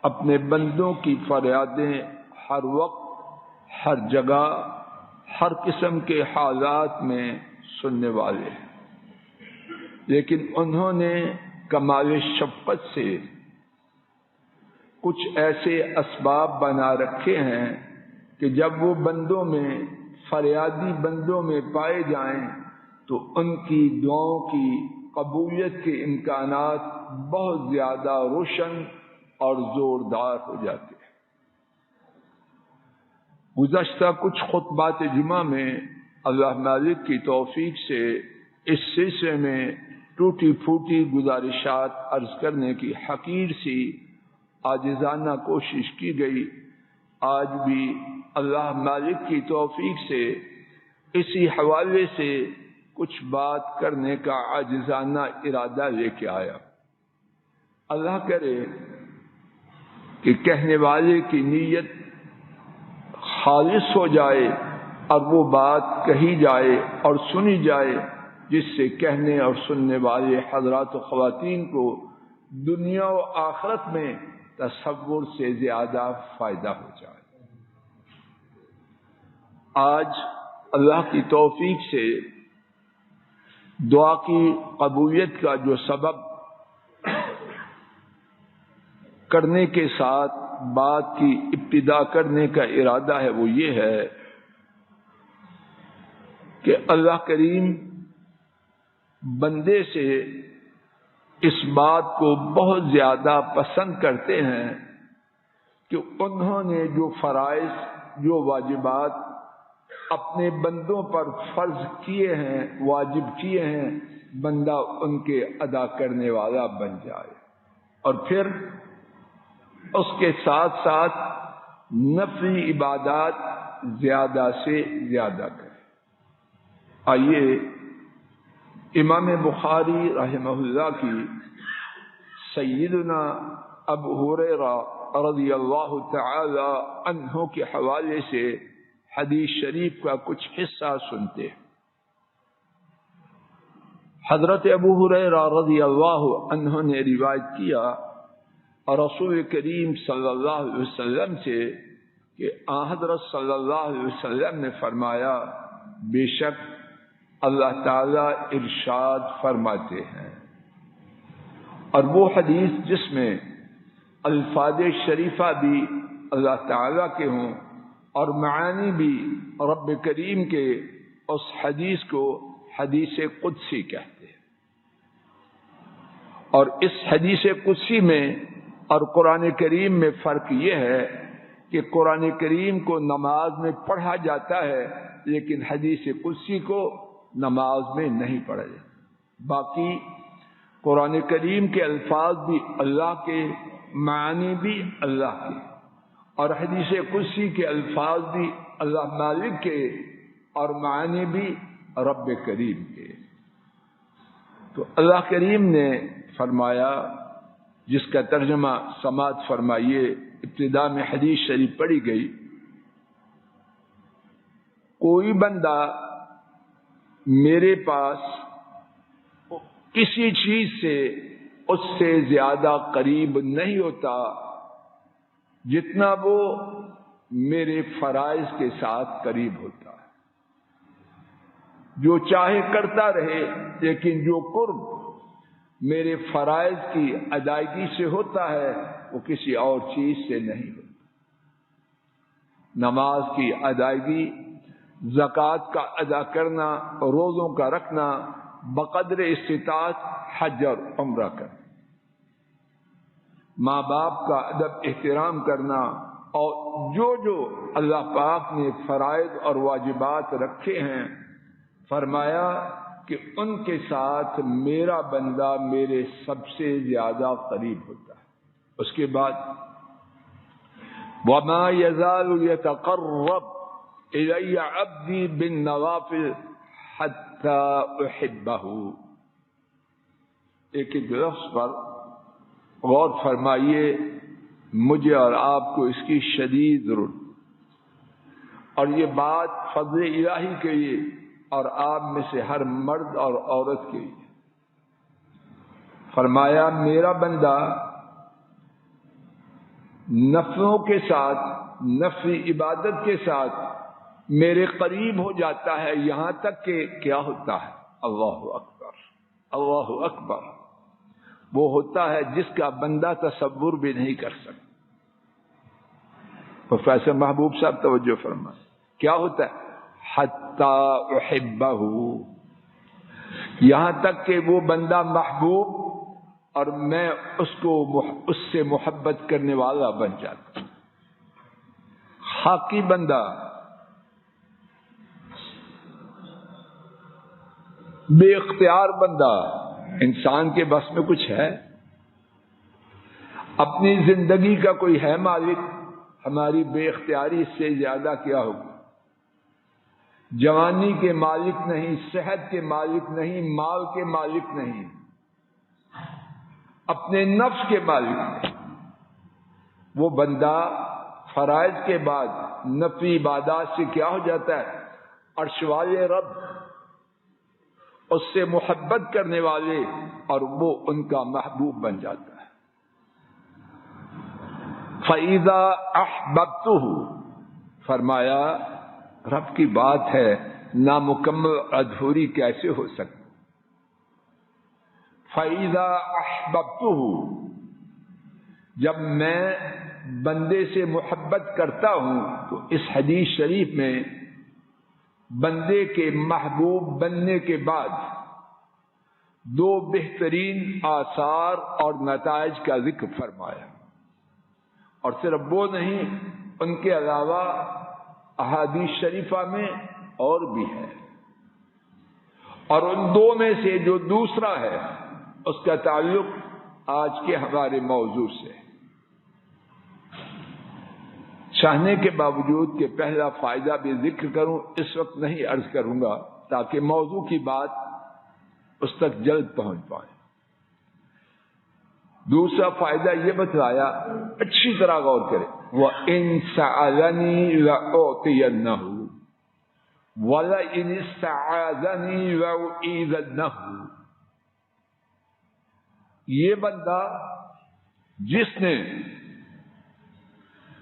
اپنے بندوں کی فریادیں ہر وقت، ہر جگہ، ہر قسم کے حالات میں سننے والے ہیں، لیکن انہوں نے کمال شفقت سے کچھ ایسے اسباب بنا رکھے ہیں کہ جب وہ بندوں میں، فریادی بندوں میں پائے جائیں تو ان کی دعاؤں کی قبولیت کے امکانات بہت زیادہ روشن اور زوردار ہو جاتے ہیں۔ گزشتہ کچھ خطبات جمعہ میں اللہ مالک کی توفیق سے اس سلسلے میں ٹوٹی پھوٹی گزارشات عرض کرنے کی حقیر سی عاجزانہ کوشش کی گئی۔ آج بھی اللہ مالک کی توفیق سے اسی حوالے سے کچھ بات کرنے کا عاجزانہ ارادہ لے کے آیا۔ اللہ کرے کہ کہنے والے کی نیت خالص ہو جائے اور وہ بات کہی جائے اور سنی جائے جس سے کہنے اور سننے والے حضرات و خواتین کو دنیا و آخرت میں تصور سے زیادہ فائدہ ہو جائے۔ آج اللہ کی توفیق سے دعا کی قبولیت کا جو سبب کرنے کے ساتھ بات کی ابتدا کرنے کا ارادہ ہے وہ یہ ہے کہ اللہ کریم بندے سے اس بات کو بہت زیادہ پسند کرتے ہیں کہ انہوں نے جو فرائض، جو واجبات اپنے بندوں پر فرض کیے ہیں، واجب کیے ہیں، بندہ ان کے ادا کرنے والا بن جائے، اور پھر اس کے ساتھ ساتھ نفلی عبادات زیادہ سے زیادہ کرے۔ آئیے امام بخاری رحمہ اللہ کی سیدنا ابو ہریرہ رضی اللہ تعالی عنہ کے حوالے سے حدیث شریف کا کچھ حصہ سنتے ہیں۔ حضرت ابو ہریرہ رضی اللہ عنہ نے روایت کیا اور رسول کریم صلی اللہ علیہ وسلم سے کہ حضرت صلی اللہ علیہ وسلم نے فرمایا، بے شک اللہ تعالی ارشاد فرماتے ہیں، اور وہ حدیث جس میں الفاظ شریفہ بھی اللہ تعالی کے ہوں اور معانی بھی رب کریم کے، اس حدیث کو حدیث قدسی کہتے ہیں۔ اور اس حدیث قدسی میں اور قرآن کریم میں فرق یہ ہے کہ قرآن کریم کو نماز میں پڑھا جاتا ہے لیکن حدیث قدسی کو نماز میں نہیں پڑھا جاتا۔ باقی قرآن کریم کے الفاظ بھی اللہ کے، معانی بھی اللہ کے، اور حدیث قدسی کے الفاظ بھی اللہ مالک کے اور معانی بھی رب کریم کے۔ تو اللہ کریم نے فرمایا، جس کا ترجمہ سماعت فرمائیے، ابتدا میں حدیث شریف پڑھی گئی، کوئی بندہ میرے پاس کسی چیز سے اس سے زیادہ قریب نہیں ہوتا جتنا وہ میرے فرائض کے ساتھ قریب ہوتا ہے۔ جو چاہے کرتا رہے لیکن جو قرب میرے فرائض کی ادائیگی سے ہوتا ہے وہ کسی اور چیز سے نہیں ہوتا۔ نماز کی ادائیگی، زکوٰۃ کا ادا کرنا، روزوں کا رکھنا، بقدر استطاعت حج اور عمرہ کرنا، ماں باپ کا ادب احترام کرنا، اور جو جو اللہ پاک نے فرائض اور واجبات رکھے ہیں، فرمایا کہ ان کے ساتھ میرا بندہ میرے سب سے زیادہ قریب ہوتا ہے۔ اس کے بعد وَمَا يَزَالُ يَتَقَرَّبُ إِلَيَّ عَبْدِي بِالنَّوَافِلِ حَتَّى أُحِبَّهُ۔ ایک ایک لفظ پر غور فرمائیے، مجھے اور آپ کو اس کی شدید ضرورت، اور یہ بات فضل الہی کے لیے اور آپ میں سے ہر مرد اور عورت کے لیے۔ فرمایا، میرا بندہ نفلوں کے ساتھ، نفلی عبادت کے ساتھ میرے قریب ہو جاتا ہے، یہاں تک کہ کیا ہوتا ہے؟ اللہ اکبر، اللہ اکبر، وہ ہوتا ہے جس کا بندہ تصور بھی نہیں کر سکتا۔ پروفیسر محبوب صاحب توجہ فرمائیں، کیا ہوتا ہے؟ حتی احبہ، یہاں تک کہ وہ بندہ محبوب اور میں اس سے محبت کرنے والا بن جاتا۔ خاکی بندہ، بے اختیار بندہ، انسان کے بس میں کچھ ہے؟ اپنی زندگی کا کوئی ہے مالک؟ ہماری بے اختیاری اس سے زیادہ کیا ہوگی؟ جوانی کے مالک نہیں، صحت کے مالک نہیں، مال کے مالک نہیں، اپنے نفس کے مالک نہیں۔ وہ بندہ فرائض کے بعد نفلی عبادات سے کیا ہو جاتا ہے؟ عرش والے رب اس سے محبت کرنے والے، اور وہ ان کا محبوب بن جاتا ہے۔ فَإِذَا أَحْبَبْتُهُ، فرمایا رب کی بات ہے، نامکمل ادھوری کیسے ہو سکتی؟ فَإِذَا أَحْبَبْتُهُ، جب میں بندے سے محبت کرتا ہوں تو اس حدیث شریف میں بندے کے محبوب بننے کے بعد دو بہترین آثار اور نتائج کا ذکر فرمایا، اور صرف وہ نہیں، ان کے علاوہ احادیث شریفہ میں اور بھی ہے، اور ان دو میں سے جو دوسرا ہے اس کا تعلق آج کے ہمارے موضوع سے۔ چاہنے کے باوجود کہ پہلا فائدہ بھی ذکر کروں، اس وقت نہیں عرض کروں گا تاکہ موضوع کی بات اس تک جلد پہنچ پائے۔ دوسرا فائدہ یہ بتلایا، اچھی طرح غور کریں، وَإِن سَأَلَنِي لَأُعْطِيَنَّهُ وَلَئِنِ اسْتَعَاذَنِي لَأُعِيذَنَّهُ۔ یہ بندہ جس نے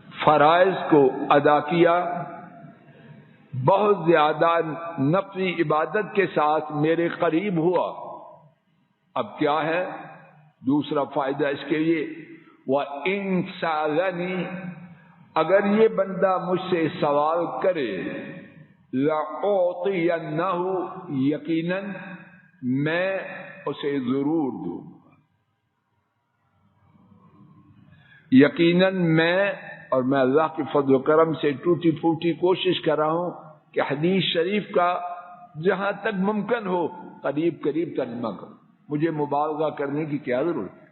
فرائض کو ادا کیا، بہت زیادہ نفلی عبادت کے ساتھ میرے قریب ہوا، اب کیا ہے دوسرا فائدہ اس کے لیے؟ وَإِن سَأَلَنِي، اگر یہ بندہ مجھ سے سوال کرے، لَأُعْطِيَنَّهُ، یقیناً میں اسے ضرور دوں گا، یقیناً اور میں اللہ کے فضل و کرم سے ٹوٹی پھوٹی کوشش کر رہا ہوں کہ حدیث شریف کا جہاں تک ممکن ہو قریب قریب ترجمہ کروں، مجھے مبالغہ کرنے کی کیا ضرورت ہے؟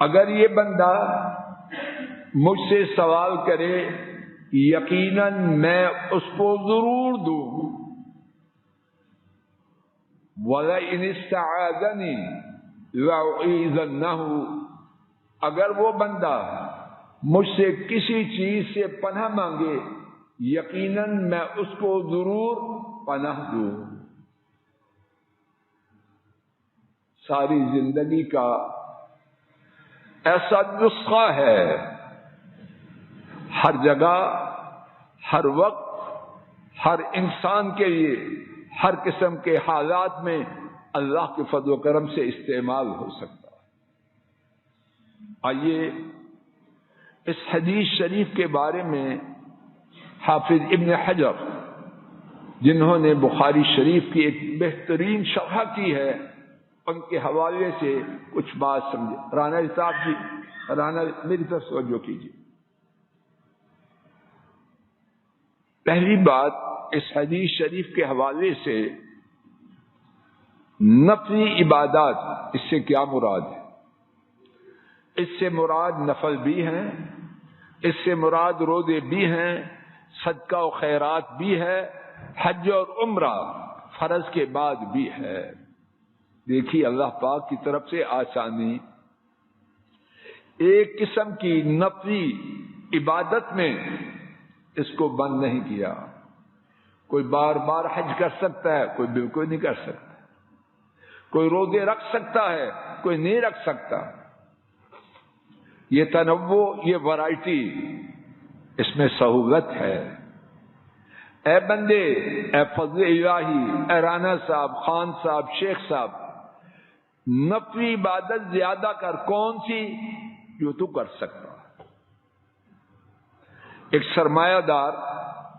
اگر یہ بندہ مجھ سے سوال کرے، یقیناً میں اس کو ضرور دوں، وَلَئِنِ اسْتَعَاذَنِي لَأُعِيذَنَّهُ، اگر وہ بندہ مجھ سے کسی چیز سے پناہ مانگے، یقیناً میں اس کو ضرور پناہ دوں۔ ساری زندگی کا ایسا نسخہ ہے، ہر جگہ، ہر وقت، ہر انسان کے لیے، ہر قسم کے حالات میں اللہ کے فضل و کرم سے استعمال ہو سکتا ہے۔ آئیے اس حدیث شریف کے بارے میں حافظ ابن حجر، جنہوں نے بخاری شریف کی ایک بہترین شرح کی ہے، ان کے حوالے سے کچھ بات سمجھے۔ رانا صاحب جی، رانا میری طرف توجہ کیجیے۔ پہلی بات، اس حدیث شریف کے حوالے سے نفلی عبادات، اس سے کیا مراد ہے؟ اس سے مراد نفل بھی ہیں، اس سے مراد روزے بھی ہیں، صدقہ و خیرات بھی ہے، حج اور عمرہ فرض کے بعد بھی ہے۔ دیکھیے اللہ پاک کی طرف سے آسانی، ایک قسم کی نفلی عبادت میں اس کو بند نہیں کیا۔ کوئی بار بار حج کر سکتا ہے، کوئی بالکل نہیں کر سکتا، کوئی روزے رکھ سکتا ہے، کوئی نہیں رکھ سکتا، یہ تنوع، یہ ورائٹی، اس میں سہولت ہے۔ اے بندے، اے فضل الہی، اے رانا صاحب، خان صاحب، شیخ صاحب، نفلی عبادت زیادہ کر۔ کون سی؟ جو تو کر سکتا۔ ایک سرمایہ دار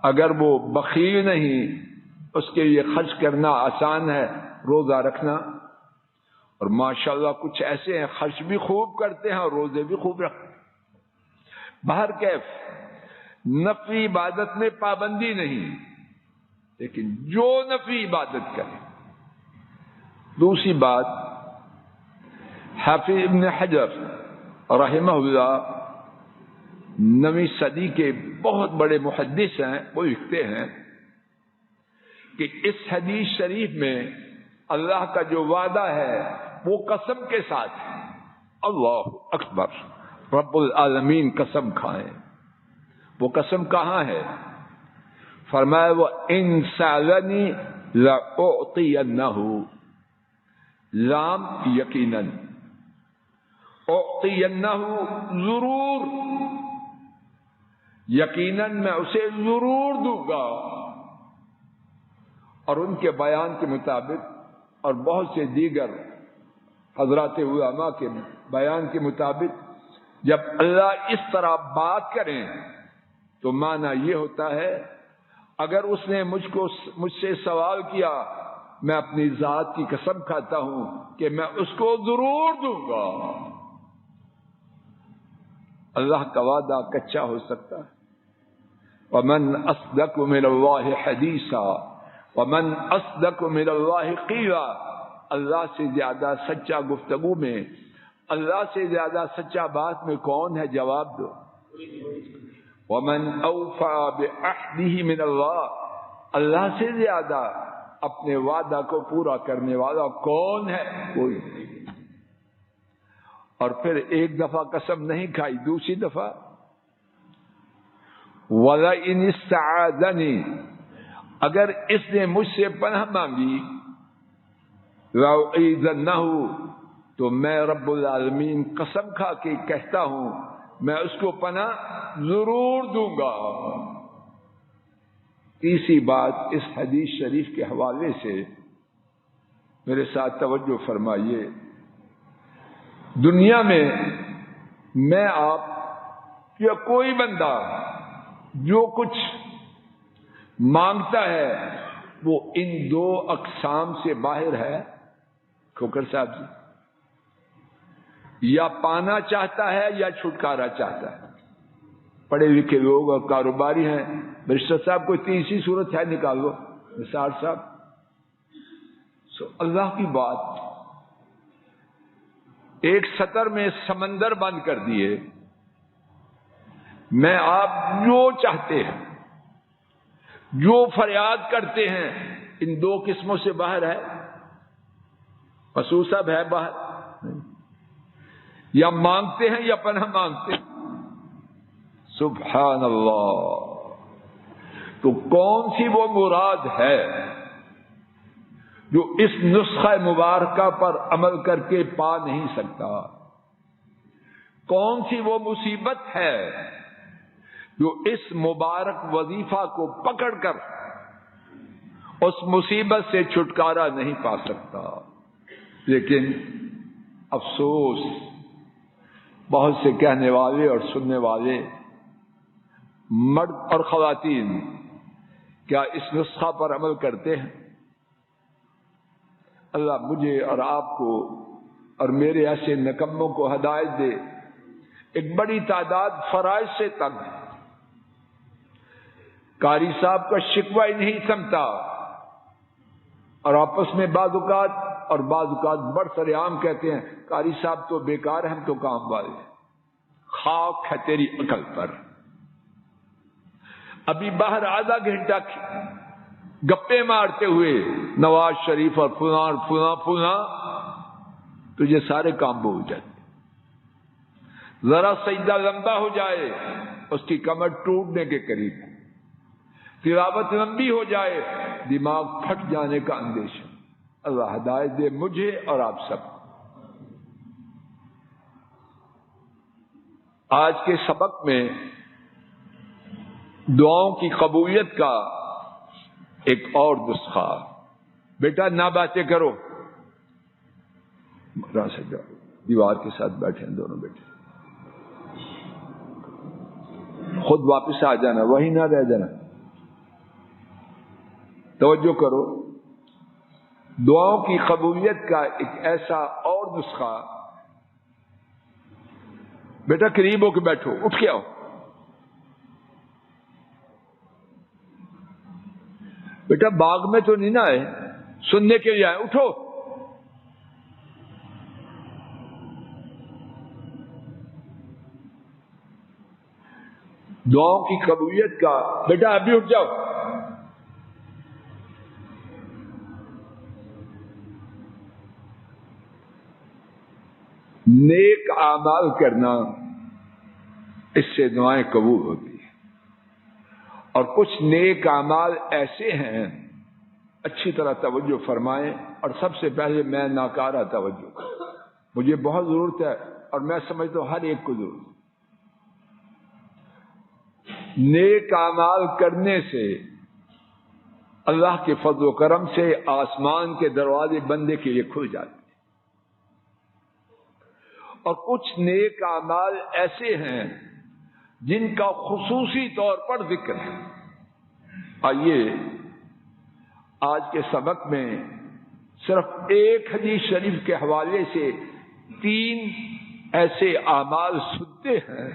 اگر وہ بخیل نہیں، اس کے لیے خرچ کرنا آسان ہے، روزہ رکھنا، اور ماشاءاللہ کچھ ایسے ہیں خرچ بھی خوب کرتے ہیں اور روزے بھی خوب رکھتے ہیں۔ بہر کیف نفلی عبادت میں پابندی نہیں، لیکن جو نفلی عبادت کرے۔ دوسری بات، حافظ ابن حجر رحمہ اللہ 9ویں صدی کے بہت بڑے محدث ہیں، وہ لکھتے ہیں کہ اس حدیث شریف میں اللہ کا جو وعدہ ہے وہ قسم کے ساتھ ہے۔ اللہ اکبر، رب العالمین قسم کھائے۔ وہ قسم کہاں ہے؟ فرمایا وَإِن سَأَلَنِي لَأُعْطِيَنَّهُ، لام یقیناً، اعطینہ ضرور، یقیناً میں اسے ضرور دوں گا۔ اور ان کے بیان کے مطابق اور بہت سے دیگر حضرات علماء کے بیان کے مطابق جب اللہ اس طرح بات کریں تو معنی یہ ہوتا ہے اگر اس نے مجھ سے سوال کیا، میں اپنی ذات کی قسم کھاتا ہوں کہ میں اس کو ضرور دوں گا۔ اللہ کا وعدہ کچا ہو سکتا ہے۔ وَمَنْ أَصْدَقُ مِنَ اللَّهِ حَدِيثًا وَمَنْ أَصْدَقُ مِنَ اللَّهِ قِيلًا، اللہ سے زیادہ سچا گفتگو میں، اللہ سے زیادہ سچا بات میں کون ہے؟ جواب دو۔ وَمَنْ أَوْفَىٰ بِعَهْدِهِ مِنَ اللَّهِ، اللہ سے زیادہ اپنے وعدہ کو پورا کرنے والا کون ہے؟ کوئی نہیں۔ اور پھر ایک دفعہ قسم نہیں کھائی، دوسری دفعہ وَلَئِنِ اسْتَعَاذَنِي، اگر اس نے مجھ سے پناہ مانگی، لَأُعِيذَنَّهُ، تو میں رب العالمین قسم کھا کے کہتا ہوں میں اس کو پناہ ضرور دوں گا۔ تیسری بات اس حدیث شریف کے حوالے سے میرے ساتھ توجہ فرمائیے۔ دنیا میں آپ یا کوئی بندہ جو کچھ مانگتا ہے وہ ان دو اقسام سے باہر ہے، کھوکر صاحب جی، یا پانا چاہتا ہے یا چھٹکارا چاہتا ہے۔ پڑھے لکھے لوگ اور کاروباری ہیں، برشتہ صاحب کوئی تیسری صورت ہے نکال لو، نثار صاحب۔ اللہ کی بات، ایک سطر میں سمندر بند کر دیے، میں آپ جو چاہتے ہیں، جو فریاد کرتے ہیں، ان دو قسموں سے باہر ہے؟ مسعود صاحب ہے باہر؟ یا مانگتے ہیں یا پناہ مانگتے ہیں؟ سبحان اللہ۔ تو کون سی وہ مراد ہے جو اس نسخہ مبارکہ پر عمل کر کے پا نہیں سکتا؟ کون سی وہ مصیبت ہے جو اس مبارک وظیفہ کو پکڑ کر اس مصیبت سے چھٹکارا نہیں پا سکتا؟ لیکن افسوس، بہت سے کہنے والے اور سننے والے مرد اور خواتین کیا اس نسخہ پر عمل کرتے ہیں؟ اللہ مجھے اور آپ کو اور میرے ایسے نکموں کو ہدایت دے۔ ایک بڑی تعداد فرائض سے تنگ ہے، قاری صاحب کا شکوہ ہی نہیں سمتا، اور آپس میں بعض اوقات بڑھ سر عام کہتے ہیں قاری صاحب تو بیکار ہیں، ہم تو کام والے ہیں۔ خاک ہے تیری عقل پر۔ ابھی باہر آدھا گھنٹہ گپے مارتے ہوئے نواز شریف اور فلاں تجھے سارے کام بھول جاتے۔ ذرا سجدہ لمبا ہو جائے اس کی کمر ٹوٹنے کے قریب، تلاوت لمبی ہو جائے دماغ پھٹ جانے کا اندیشہ۔ اللہ ہدایت دے مجھے اور آپ سب۔ آج کے سبق میں دعاؤں کی قبولیت کا ایک اور نسخہ. بیٹا نہ باتیں کرو، سے جاؤ، دیوار کے ساتھ بیٹھے ہیں دونوں بیٹے، خود واپس آ جانا، وہی نہ رہ جانا. توجہ کرو، دعاؤں کی قبولیت کا ایک ایسا اور نسخہ. بیٹا قریب ہو کے بیٹھو، اٹھ کے آؤ. بیٹا باغ میں تو نہیں نہ آئے سننے کے لیے آئے، اٹھو. دعاؤں کی قبولیت کا بیٹا ابھی اٹھ جاؤ. نیک اعمال کرنا، اس سے دعائیں قبول ہوتی ہیں. اور کچھ نیک اعمال ایسے ہیں، اچھی طرح توجہ فرمائیں. اور سب سے پہلے میں ناکارہ توجہ کروں، مجھے بہت ضرورت ہے اور میں سمجھتا ہوں ہر ایک کو ضرورت. نیک اعمال کرنے سے اللہ کے فضل و کرم سے آسمان کے دروازے بندے کے لیے کھل جاتے ہیں. اور کچھ نیک اعمال ایسے ہیں جن کا خصوصی طور پر ذکر ہے. آئیے آج کے سبق میں صرف ایک حدیث شریف کے حوالے سے 3 ایسے اعمال سنتے ہیں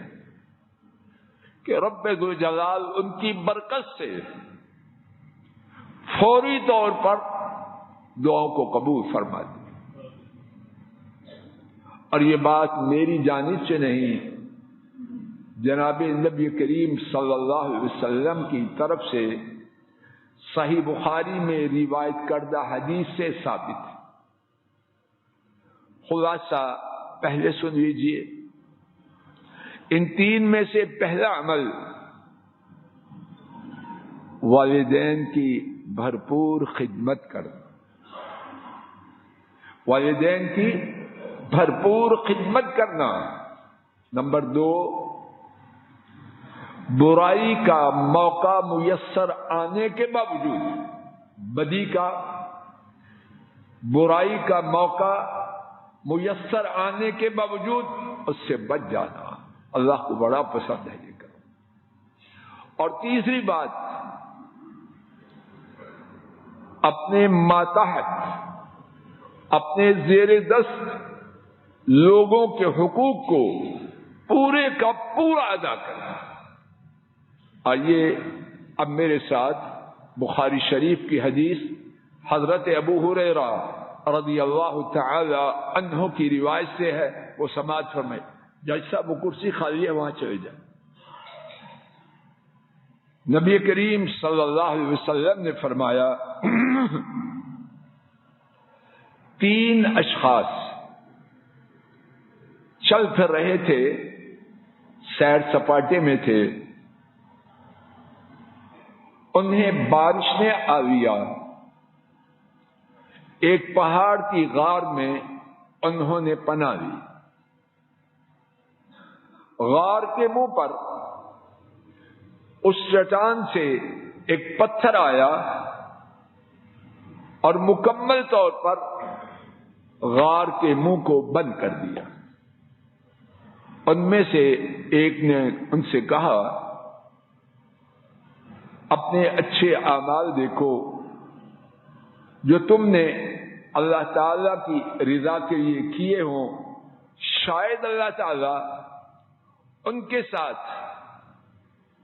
کہ رب ذوالجلال ان کی برکت سے فوری طور پر دعاؤں کو قبول فرما دے. اور یہ بات میری جانب سے نہیں، جناب نبی کریم صلی اللہ علیہ وسلم کی طرف سے صحیح بخاری میں روایت کردہ حدیث سے ثابت ہے. خلاصہ پہلے سن لیجیے. ان 3 میں سے پہلا عمل والدین کی بھرپور خدمت کرنا. والدین کی بھرپور خدمت کرنا. نمبر 2، برائی کا موقع میسر آنے کے باوجود، بدی کا برائی کا موقع میسر آنے کے باوجود اس سے بچ جانا. اللہ کو بڑا پسند ہے یہ کرو. اور تیسری بات، اپنے ماتحت، اپنے زیر دست لوگوں کے حقوق کو پورے کا پورا ادا کرنا. آئیے اب میرے ساتھ بخاری شریف کی حدیث حضرت ابو ہریرہ رضی اللہ تعالی عنہ کی روایت سے ہے، وہ سماعت فرمائے. جج صاحب وہ کرسی خالی ہے، وہاں چلے جائیں. نبی کریم صلی اللہ علیہ وسلم نے فرمایا 3 اشخاص چل پھر رہے تھے، سیر سپاٹے میں تھے، انہیں بارش نے آ لیا. ایک پہاڑ کی غار میں انہوں نے پناہ لی. غار کے منہ پر اس چٹان سے ایک پتھر آیا اور مکمل طور پر غار کے منہ کو بند کر دیا. ان میں سے ایک نے ان سے کہا، اپنے اچھے اعمال دیکھو جو تم نے اللہ تعالی کی رضا کے لیے کیے ہوں، شاید اللہ تعالی ان کے ساتھ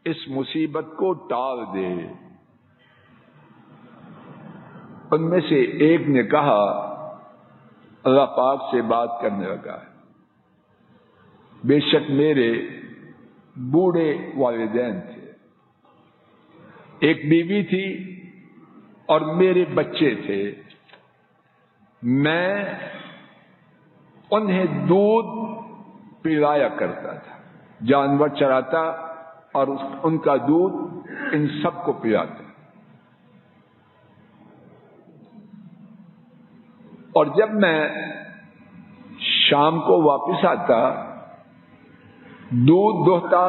اس مصیبت کو ٹال دے. ان میں سے ایک نے کہا، اللہ پاک سے بات کرنے لگا ہے، بے شک میرے بوڑھے والدین تھے، ایک بیوی تھی اور میرے بچے تھے. میں انہیں دودھ پلایا کرتا تھا، جانور چراتا اور ان کا دودھ ان سب کو پلاتا. اور جب میں شام کو واپس آتا دودھ دوہتا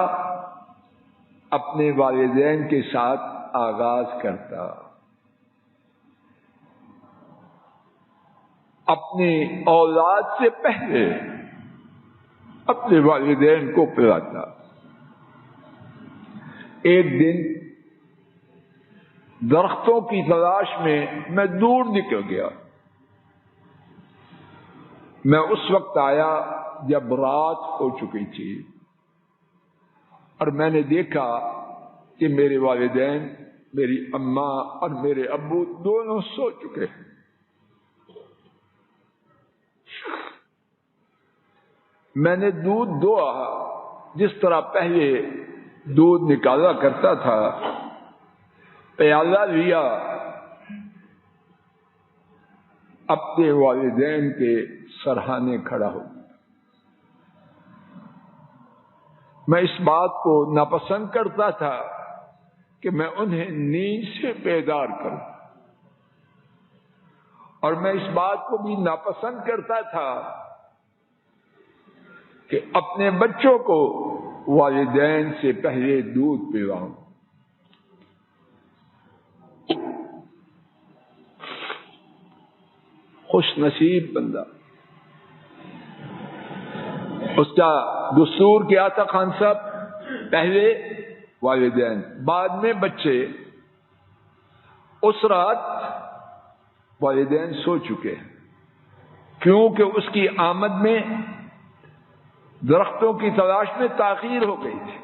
اپنے والدین کے ساتھ آغاز کرتا، اپنی اولاد سے پہلے اپنے والدین کو پلاتا۔ ایک دن درختوں کی تلاش میں دور نکل گیا۔ میں اس وقت آیا جب رات ہو چکی تھی، اور میں نے دیکھا کہ میرے والدین، میری اماں اور میرے ابو دونوں سو چکے ہیں۔ میں نے دودھ دوا، جس طرح پہلے دودھ نکالا کرتا تھا، پیالہ لیا، اپنے والدین کے سرہانے کھڑا ہو۔ میں اس بات کو ناپسند کرتا تھا کہ میں انہیں نیند سے بیدار کروں، اور میں اس بات کو بھی ناپسند کرتا تھا کہ اپنے بچوں کو والدین سے پہلے دودھ پلاؤں۔ خوش نصیب بندہ، اس کا دستور کیا تھا خان صاحب؟ پہلے والدین، بعد میں بچے۔ اس رات والدین سو چکے ہیں، کیونکہ اس کی آمد میں درختوں کی تلاش میں تاخیر ہو گئی تھی۔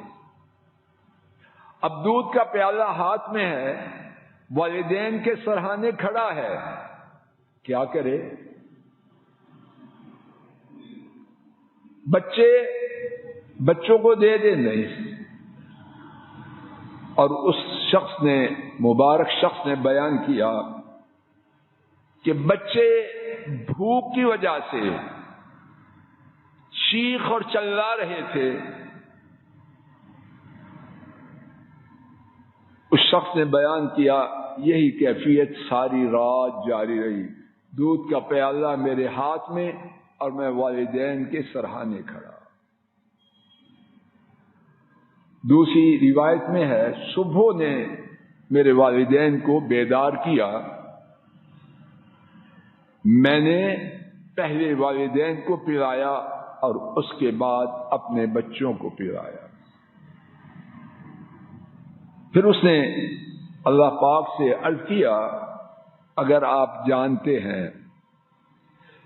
اب دودھ کا پیالہ ہاتھ میں ہے، والدین کے سرہانے کھڑا ہے، کیا کرے؟ بچوں کو دے دے؟ نہیں۔ اور اس شخص نے، مبارک شخص نے بیان کیا کہ بچے بھوک کی وجہ سے چیخ اور چلا رہے تھے۔ اس شخص نے بیان کیا یہی کیفیت ساری رات جاری رہی، دودھ کا پیالہ میرے ہاتھ میں اور میں والدین کے سرہانے کھڑا۔ دوسری روایت میں ہے، صبح نے میرے والدین کو بیدار کیا، میں نے پہلے والدین کو پلایا اور اس کے بعد اپنے بچوں کو پلایا۔ پھر اس نے اللہ پاک سے عرض کیا، اگر آپ جانتے ہیں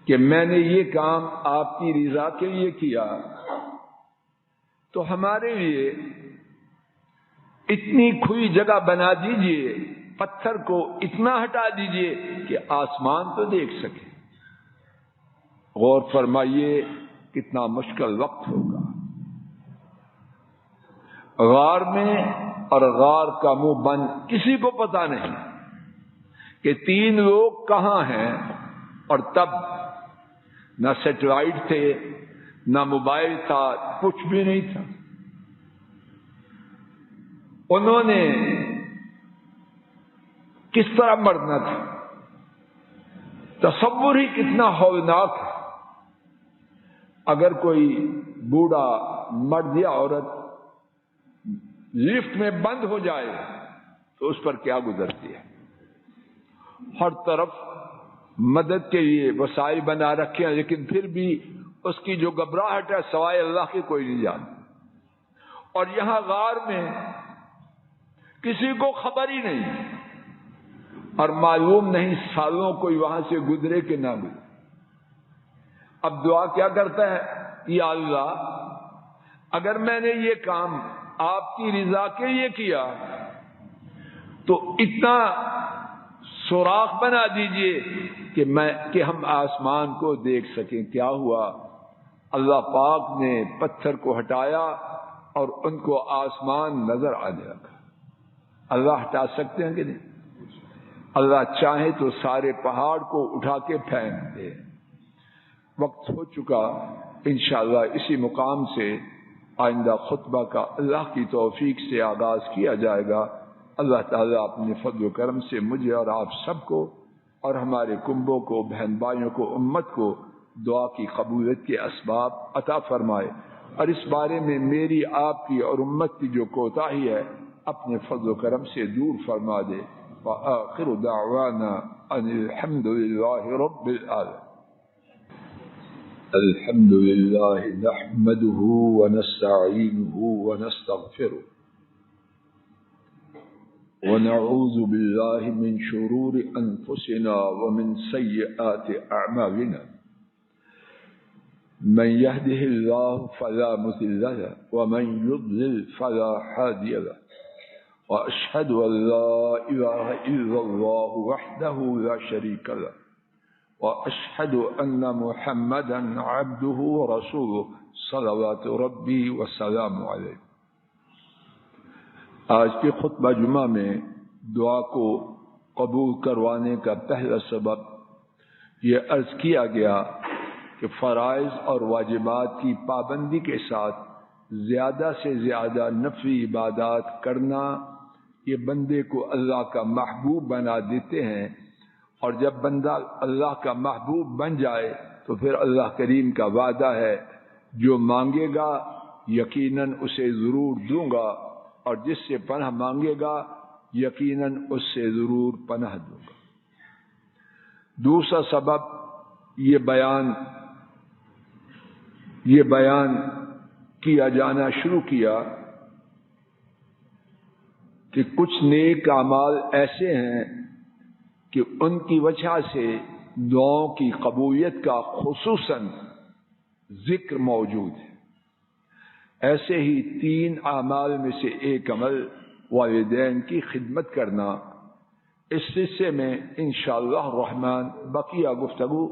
کہ میں نے یہ کام آپ کی رضا کے لیے کیا، تو ہمارے لیے اتنی کھلی جگہ بنا دیجئے، پتھر کو اتنا ہٹا دیجئے کہ آسمان تو دیکھ سکے۔ غور فرمائیے کتنا مشکل وقت ہوگا۔ غار میں، اور غار کا منہ بند، کسی کو پتا نہیں کہ 3 لوگ کہاں ہیں، اور تب نہ سیٹلائٹ تھے، نہ موبائل تھا، کچھ بھی نہیں تھا۔ انہوں نے کس طرح مرنا تھا؟ تصور ہی کتنا ہولناک ہے۔ اگر کوئی بوڑھا مرد یا عورت لفٹ میں بند ہو جائے تو اس پر کیا گزرتی ہے؟ ہر طرف مدد کے لیے وسائل بنا رکھے ہیں، لیکن پھر بھی اس کی جو گھبراہٹ ہے سوائے اللہ کے کوئی نہیں جانتا۔ اور یہاں غار میں کسی کو خبر ہی نہیں، اور معلوم نہیں سالوں کوئی وہاں سے گزرے کہ نہ گزرے۔ اب دعا کیا کرتا ہے؟ یا اللہ، اگر میں نے یہ کام آپ کی رضا کے لیے کیا تو اتنا سوراخ بنا دیجئے کہ ہم آسمان کو دیکھ سکیں۔ کیا ہوا؟ اللہ پاک نے پتھر کو ہٹایا اور ان کو آسمان نظر آنے لگا۔ اللہ ہٹا سکتے ہیں کہ نہیں؟ اللہ چاہے تو سارے پہاڑ کو اٹھا کے پھینک دے۔ وقت ہو چکا، انشاءاللہ اسی مقام سے آئندہ خطبہ کا اللہ کی توفیق سے آغاز کیا جائے گا۔ اللہ تعالیٰ اپنے فضل و کرم سے مجھے اور آپ سب کو اور ہمارے کنبوں کو، بہن بھائیوں کو، امت کو دعا کی قبولیت کے اسباب عطا فرمائے۔ اور اس بارے میں میری، آپ کی اور امت کی جو کوتاہی ہے اپنے فضل و کرم سے دور فرما دے۔ وآخر دعوانا ان الحمد للہ رب العالمین۔ الحمد للہ نحمده ونستعینه ونستغفره ونعوذ باللہ من شرور انفسنا ومن سیئات اعمالنا، من يهده الله فلا مضل له ومن يضلل فلا هادي له، وأشهد أن لا إله إلا الله وحده لا شريك له، وأشهد أن محمدا عبده ورسوله صلوات ربي وسلام عليه۔ آج کے خطبہ جمعہ میں دعا کو قبول کروانے کا پہلا سبب یہ عرض کیا گیا کہ فرائض اور واجبات کی پابندی کے ساتھ زیادہ سے زیادہ نفلی عبادات کرنا یہ بندے کو اللہ کا محبوب بنا دیتے ہیں، اور جب بندہ اللہ کا محبوب بن جائے تو پھر اللہ کریم کا وعدہ ہے جو مانگے گا یقیناً اسے ضرور دوں گا، اور جس سے پناہ مانگے گا یقیناً اس سے ضرور پناہ دوں گا۔ دوسرا سبب یہ بیان کیا جانا شروع کیا کہ کچھ نیک اعمال ایسے ہیں کہ ان کی وجہ سے دعاؤں کی قبولیت کا خصوصاً ذکر موجود ہے۔ ایسے ہی 3 اعمال میں سے ایک عمل والدین کی خدمت کرنا، اس سلسلے میں انشاءاللہ الرحمن بقیہ گفتگو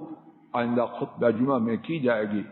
آئندہ خطبہ جمعہ میں کی جائے گی۔